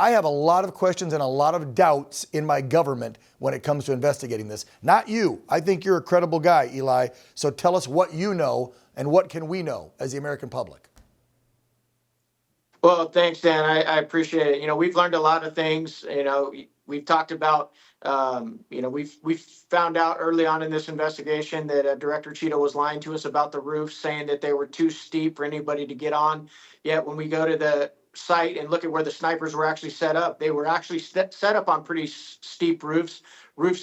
I have a lot of questions and a lot of doubts in my government when it comes to investigating this. Not you. I think you're a credible guy, Eli. So tell us what you know and what can we know as the American public. Well, thanks, Dan. I appreciate it. We've learned a lot of things. We've talked about, we've found out early on in this investigation that Director Cheeto was lying to us about the roofs, saying that they were too steep for anybody to get on. Yet when we go to the site and look at where the snipers were actually set up, they were actually set up on pretty steep roofs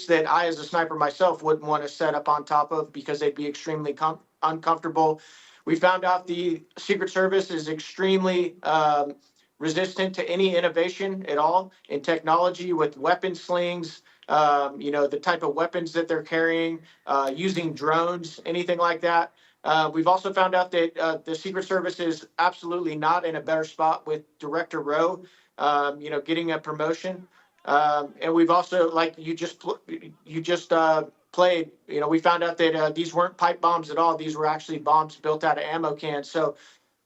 that I, as a sniper myself, wouldn't want to set up on top of because they'd be extremely uncomfortable. We found out the Secret Service is extremely resistant to any innovation at all in technology with weapon slings, the type of weapons that they're carrying, using drones, anything like that. We've also found out that the Secret Service is absolutely not in a better spot with Director Rowe, getting a promotion. And we've also, like you just played, we found out that these weren't pipe bombs at all. These were actually bombs built out of ammo cans. So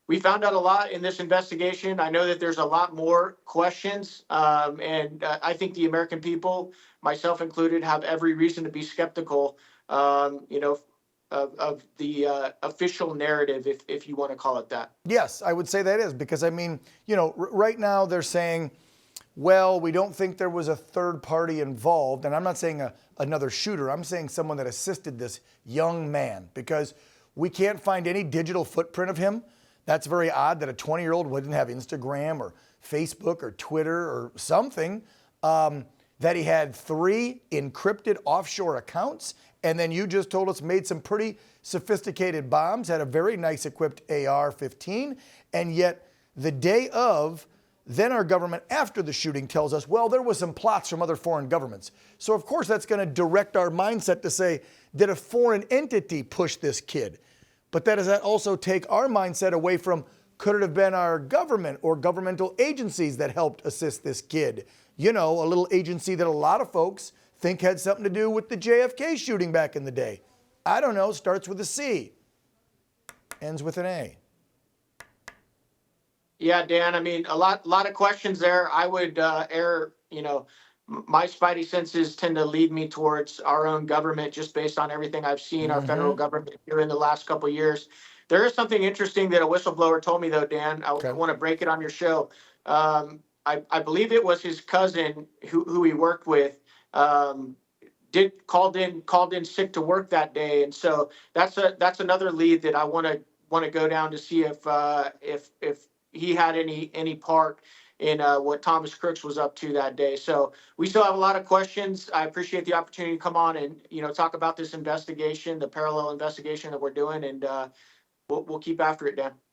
we found out a lot in this investigation. I know that there's a lot more questions, and I think the American people, myself included, have every reason to be skeptical, of the official narrative, if you want to call it that. Yes, I would say that is because, right now they're saying, well, we don't think there was a third party involved. And I'm not saying another shooter. I'm saying someone that assisted this young man because we can't find any digital footprint of him. That's very odd that a 20-year-old wouldn't have Instagram or Facebook or Twitter or something. That he had 3 encrypted offshore accounts. And then you just told us made some pretty sophisticated bombs, had a very nice equipped AR-15. And yet the day of, then our government, after the shooting, tells us, well, there was some plots from other foreign governments. So, of course, that's going to direct our mindset to say, did a foreign entity push this kid? But does that also take our mindset away from, could it have been our government or governmental agencies that helped assist this kid? A little agency that a lot of folks think had something to do with the JFK shooting back in the day. I don't know, starts with a C, ends with an A. Yeah, Dan, a lot of questions there. I would err, my spidey senses tend to lead me towards our own government just based on everything I've seen our federal government here in the last couple of years. There is something interesting that a whistleblower told me, though, Dan. I want to break it on your show. I believe it was his cousin who he worked with called in sick to work that day, and so that's another lead that I want to go down to see if he had any part in what Thomas Crooks was up to that day. So we still have a lot of questions. I appreciate the opportunity to come on and talk about this investigation, the parallel investigation that we're doing, and we'll keep after it, Dan.